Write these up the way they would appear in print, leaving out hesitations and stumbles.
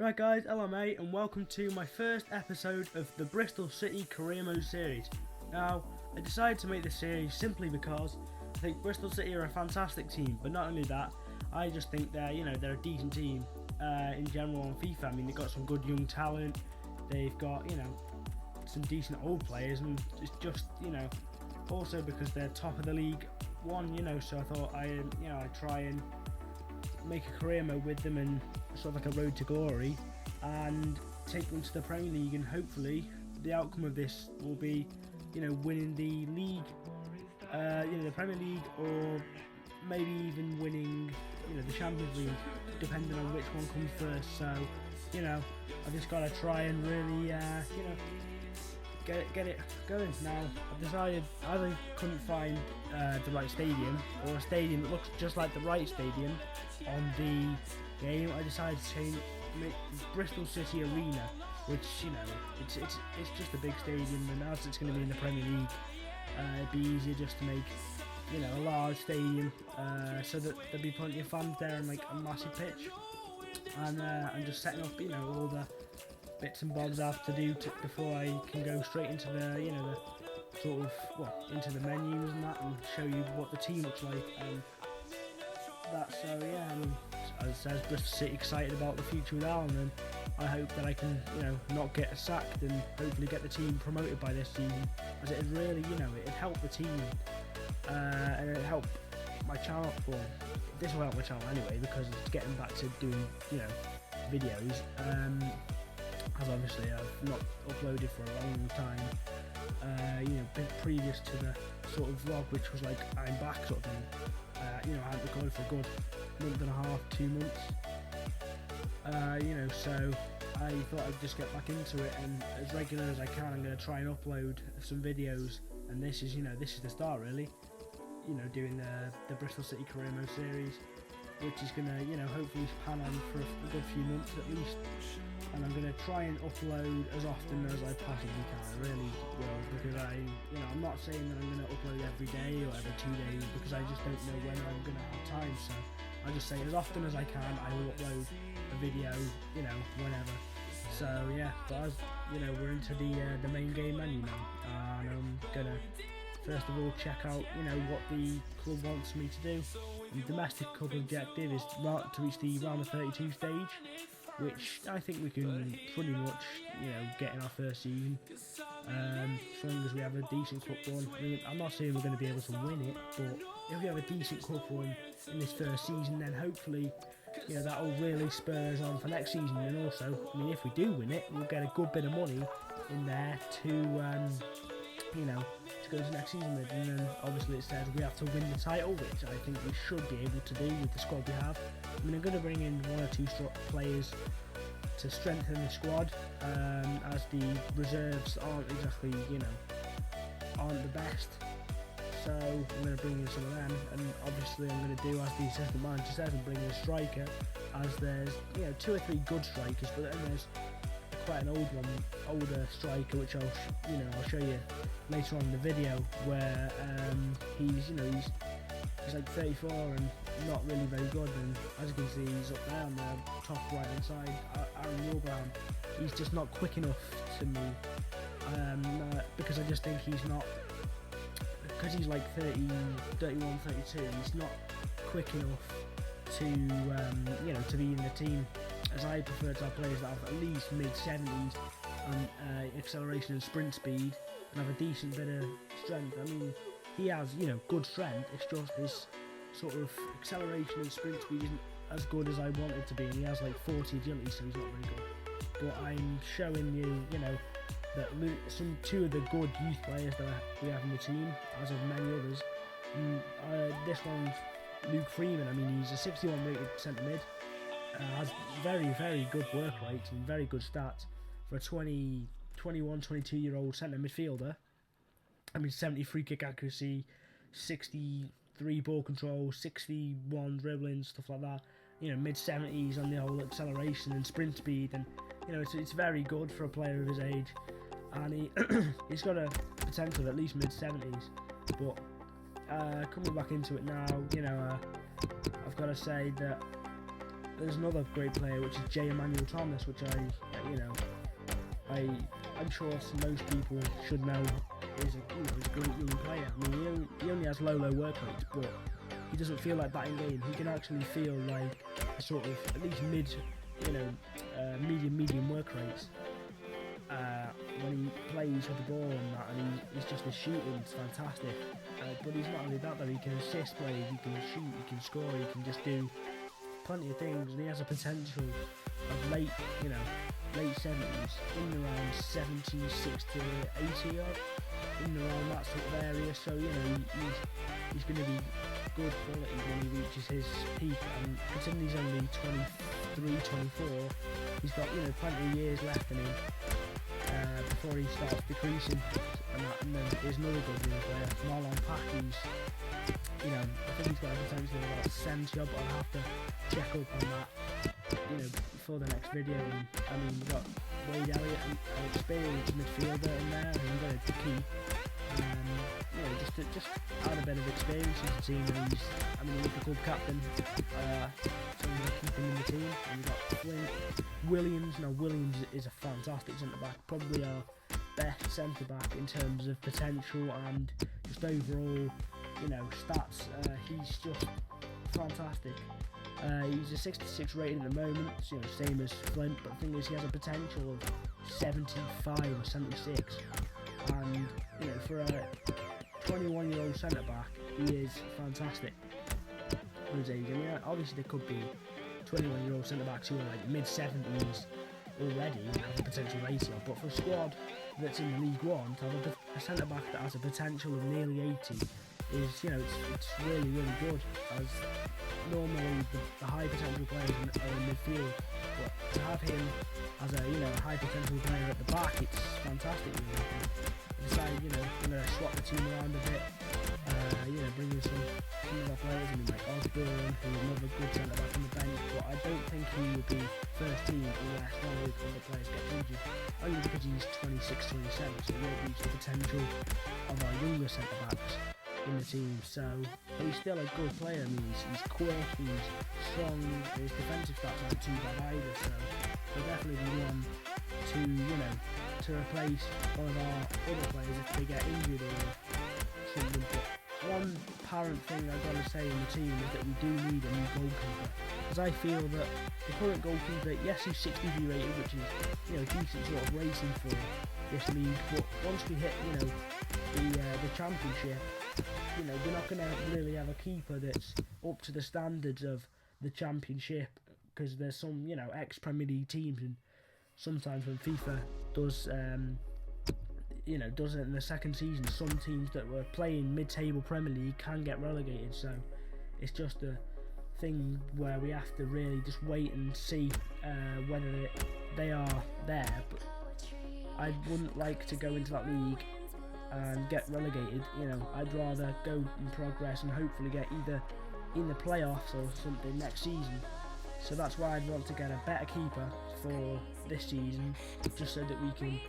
Right guys, hello mate, and welcome to my first episode of the Bristol City Career Mode series. Now, I decided to make this series simply because I think Bristol City are a fantastic team, but not only that, I just think they're a decent team in general on FIFA. I mean, they've got some good young talent, they've got, some decent old players, and it's just, also because they're top of the League One, so I thought I'd try and make a career mode with them and sort of like a road to glory and take them to the Premier League, and hopefully the outcome of this will be winning the league, the Premier League, or maybe even winning the Champions League, depending on which one comes first. So I've just got to try and really get it going. Now I've decided I couldn't find the right stadium, or a stadium that looks just like the right stadium on the game. I decided to make Bristol City Arena, which it's just a big stadium, and as it's going to be in the Premier League, it'd be easier just to make a large stadium, so that there'll be plenty of fans there and like a massive pitch, and just setting up all the bits and bobs I have to do before I can go straight into the the sort of into the menus and that, and show you what the team looks like. As it says, Bristol City excited about the future with Alan, and I hope that I can not get sacked and hopefully get the team promoted by this season, as it really it'd help the team, and it'd help my channel. Well, this will help my channel anyway, because it's getting back to doing videos, as obviously I've not uploaded for a long time, previous to the sort of vlog, which was like I'm back sort of thing. I hadn't recorded for a good month and a half, 2 months, so I thought I'd just get back into it, and as regular as I can, I'm going to try and upload some videos, and this is the start really, doing the Bristol City Career Mode series, which is going to hopefully pan on for a good few months at least, and I'm going to try and upload as often as I possibly can. I really will, because I'm not saying that I'm going to upload every day or every 2 days, because I just don't know when I'm going to have time. So I just say as often as I can, I will upload a video, whenever. So yeah, but as we're into the main game menu now, and I'm gonna first of all check out what the club wants me to do. And the domestic club objective is to reach the round of 32 stage, which I think we can pretty much get in our first season, as long as we have a decent cup run. I mean, I'm not saying we're going to be able to win it, but if we have a decent cup run in this first season, then hopefully that will really spur us on for next season. And also, I mean, if we do win it, we'll get a good bit of money in there to go to next season with. And then obviously it says we have to win the title, which I think we should be able to do with the squad we have. I mean, I'm going to bring in 1 or 2 players to strengthen the squad, as the reserves aren't exactly aren't the best. So I'm going to bring in some of them, and obviously I'm going to do as the assistant manager says, and bring in a striker, as there's 2 or 3 good strikers, but then there's quite an older striker, which I'll show you later on in the video, where he's like 34 and not really very good. And as you can see, he's up there on the top right hand side, Aaron Wilbraham. He's just not quick enough to me, because I just think he's not, because he's like 30, 31, 32, he's not quick enough to to be in the team, as I prefer to have players that have at least mid-70s and acceleration and sprint speed, and have a decent bit of strength. I mean, he has good strength, it's just his sort of acceleration and sprint speed isn't as good as I want it to be, and he has like 40 agility, so he's not very good. But I'm showing you that 2 of the good youth players that we have in the team, as of many others. This one's Luke Freeman. I mean, he's a 61 rated centre mid, has very, very good work rate and very good stats for a 21, 22-year-old centre midfielder. I mean, 70 free kick accuracy, 63 ball control, 61 dribbling, stuff like that. Mid-70s on the whole acceleration and sprint speed, and it's very good for a player of his age. And he's got a potential of at least mid-70s. But coming back into it now, I've got to say that there's another great player, which is J. Emmanuel Thomas, which I'm sure most people should know is a great young player. I mean, he only has low work rates, but he doesn't feel like that in game. He can actually feel like a sort of at least medium work rates when he plays with the ball and that, and he's just his shooting is fantastic. But he's not only that though, he can assist players, he can shoot, he can score, he can just do plenty of things, and he has a potential of late 70s, in around 76 to 80 odd, in around that sort of area. So he's going to be good quality when he reaches his peak, and considering he's only 23, 24, he's got plenty of years left in him before he starts decreasing. And then there's another good young player, Marlon Pack, I think he's got a potential of about 70 odd, but I'll have to check up on that for the next video. And I mean, we've got Wade Elliott, an experienced midfielder in there who's going to keep just add a bit of experience to the team. And he's the club captain, so we're going to keep him in the team. And we've got Flint Williams. Now Williams is a fantastic centre back, probably our best centre back in terms of potential and just overall stats. He's just fantastic. He's a 66 rating at the moment, same as Flint, but the thing is he has a potential of 75 or 76, and for a 21-year-old centre back, he is fantastic for his age. I mean, obviously there could be 21-year-old centre backs who are like mid-70s already and have a potential of 80, but for a squad that's in the League One, to have a centre back that has a potential of nearly 80 is it's really good, as normally the high potential players are in midfield, but to have him as a high potential player at the back, it's fantastic. I decided I'm going to swap the team around a bit, bring in some of our players, like Osborne, who's another good centre back on the bench, but I don't think he will be first team unless one of the other players gets injured, only because he's 26, 27, so he won't reach the potential of our younger centre backs in the team. So he's still a good player. I mean, he's quick, he's strong, his defensive stats aren't too bad either, so he'll definitely be one to replace one of our other players if they get injured or something. But one apparent thing I've got to say in the team is that we do need a new goalkeeper, because I feel that the current goalkeeper, yes, he's 60 rated, which is decent sort of rating for this league, but once we hit the championship, we're not going to really have a keeper that's up to the standards of the championship, because there's some ex-Premier League teams, and sometimes when FIFA does it in the second season, some teams that were playing mid-table Premier League can get relegated. So it's just a thing where we have to really just wait and see whether they are there. But I wouldn't like to go into that league and get relegated. I'd rather go and progress and hopefully get either in the playoffs or something next season. So that's why I'd want to get a better keeper for this season, just so that we can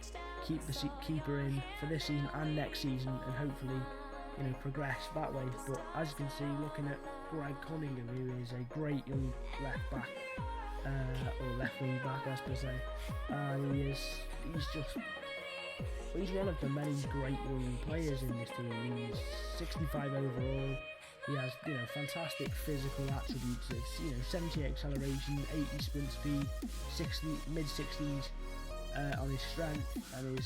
keep the keeper in for this season and next season, and hopefully progress that way. But as you can see, looking at Greg Cunningham, who is a great young left back, or left wing back I suppose say, he's one of the many great young players in this team. He's 65 overall. He has fantastic physical attributes. It's 70 acceleration, 80 sprint speed, mid 60s on his strength, and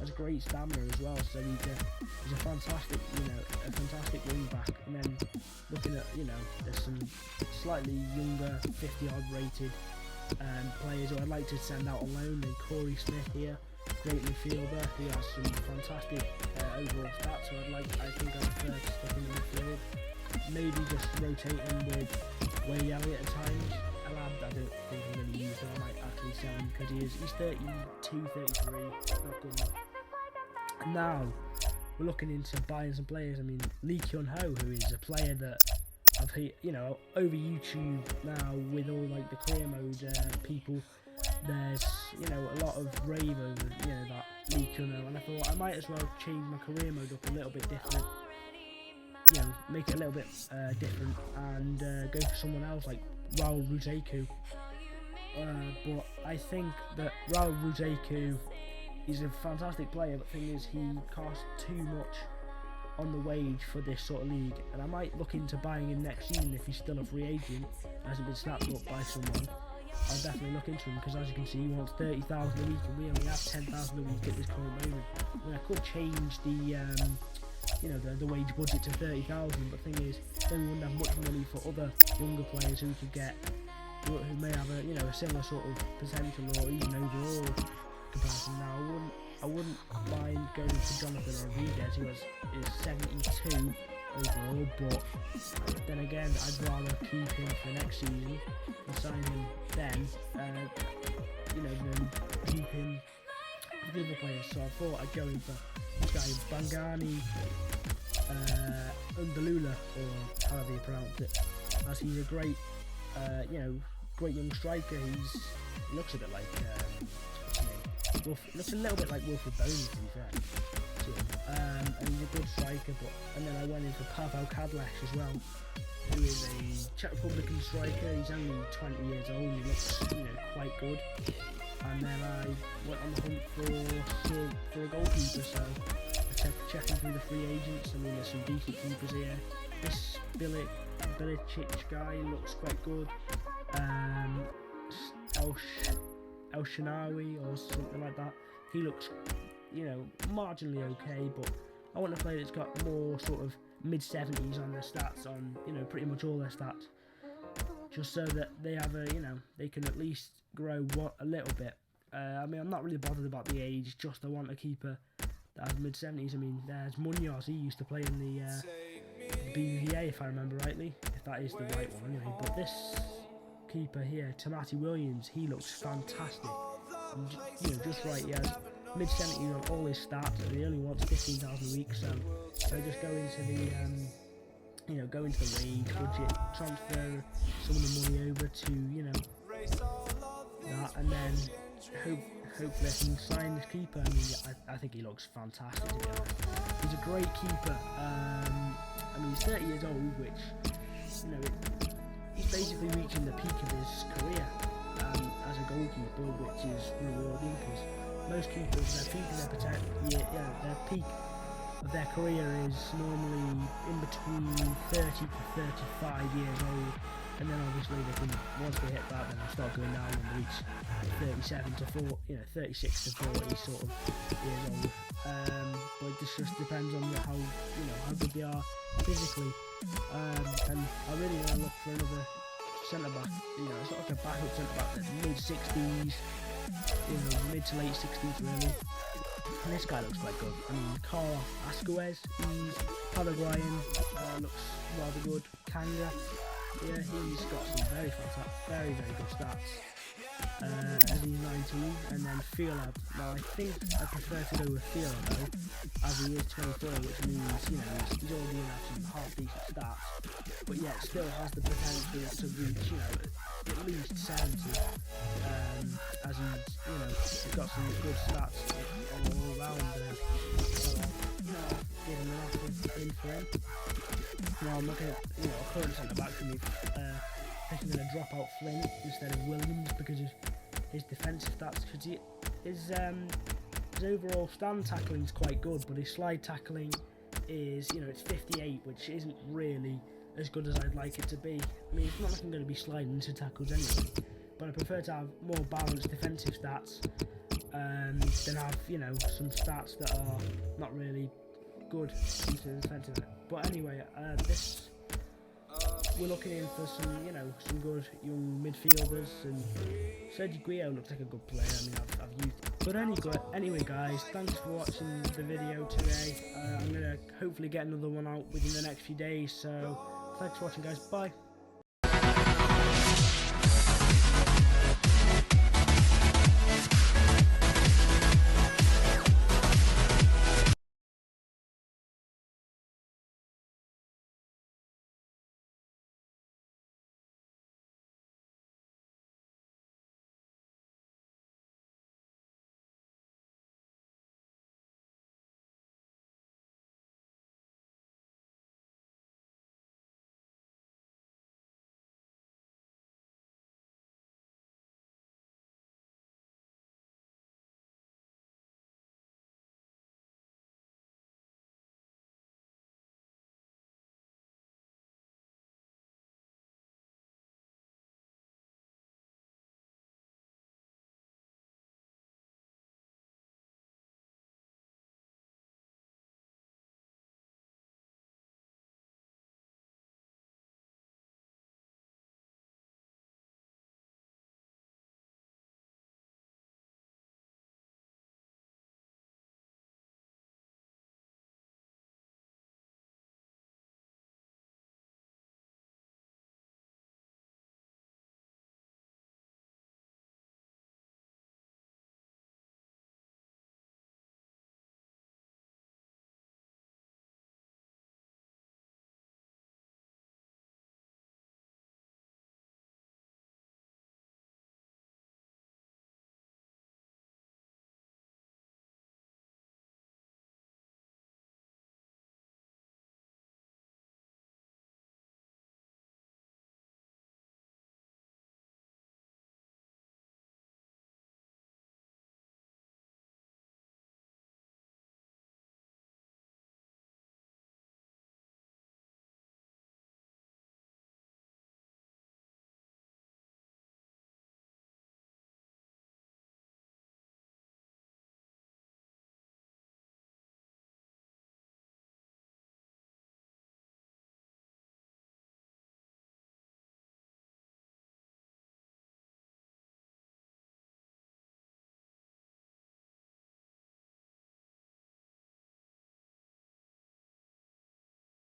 has great stamina as well. So he's a fantastic wing back. And then looking at there's some slightly younger 50 odd rated players who I'd like to send out on loan. And Corey Smith here, great midfielder, who has some fantastic overall stats. So I think I'd prefer to stick in the midfield. Maybe just rotating with Wade Elliott at times. I don't think I'm going to use him. I might actually sell him because he's 32, 33. Not good enough. And now we're looking into buying some players. I mean, Lee Kyun Ho, who is a player that I've over YouTube now with all like the career mode people. There's a lot of rave over that Lee Kyun Ho, and I thought I might as well change my career mode up a little bit different. Make it a little bit different, and go for someone else like Raul Ruzeku. But I think that Raul Ruzeku is a fantastic player, but the thing is he costs too much on the wage for this sort of league, and I might look into buying him next season if he's still a free agent, hasn't been snapped up by someone. I'll definitely look into him, because as you can see he wants 30,000 a week and we only have 10,000 a week at this current moment. I mean, I could change the wage budget to 30,000, but the thing is then we wouldn't have much money for other younger players who could get, who may have a similar sort of potential or even overall comparison. Now I wouldn't mind going for Jonathan Rodriguez, who is 72 overall, but then again I'd rather keep him for next season and sign him then, than keep him for the other players. So I thought I'd go in for this guy Bangani Undalula, or however you pronounce it, as he's a great great young striker. He looks a bit like looks a little bit like Wilfred Bones, to be fair. And he's a good striker. And then I went in for Pavel Kadlec as well, who is a Czech Republican striker. He's only 20 years old. He looks quite good. And then I went on the hunt for a goalkeeper. So I kept checking through the free agents. I mean, there's some decent keepers here. This Bilicic guy looks quite good. El Shanawi or something like that. He looks, marginally okay, but I want a player that's got more sort of mid-70s on their stats, on pretty much all their stats, just so that they have they can at least grow a little bit. I mean, I'm not really bothered about the age, just I want a keeper that has mid-70s. I mean, there's Munoz. He used to play in the BVA, if I remember rightly, if that is the right one anyway. But this keeper here, Tamati Williams, he looks fantastic. And, just right, he has mid-70s on all his stats, and he only wants 15,000 a week. So I just go into the go into the wage budget, transfer some of the money over to that, and then hopefully I can sign this keeper. I mean, I think he looks fantastic. He's a great keeper. I mean, he's 30 years old, which he's basically reaching the peak of his career as a goalkeeper, which is rewarding, because most keepers, their peak of their career is normally in between 30 to 35 years old, and then obviously they can, once they hit that, then they start going down and reach 37 to 40, 36 to 40 sort of years old. But this just depends on how good they are physically. And I really want to look for another centre back, sort of like a backup centre back that's mid-60s, mid to late 60s really. And this guy looks quite good. I mean, Carl Asquez, he's Paraguayan, looks rather good. Kanga, yeah, he's got some very good stats. As he's 19, and then Fila. Now I think I prefer to go with Fila though, as he is 24, which means he's already in some half decent stats, but yet still has the potential to reach at least 70. As he's got some good stats all around. Give him an offer in for him. Now I'm looking at a current centre back for me. I'm going to drop out Flint instead of Williams because of his defensive stats. Because his overall stand tackling is quite good, but his slide tackling is, it's 58, which isn't really as good as I'd like it to be. I mean, it's not like I'm going to be sliding into tackles anyway, but I prefer to have more balanced defensive stats than have, some stats that are not really good into the defensive. But anyway, we're looking in for some good young midfielders, and Sergio Guillo looks like a good player. I mean, I've used it. But anyway guys, thanks for watching the video today. I'm going to hopefully get another one out within the next few days, so thanks for watching guys, bye.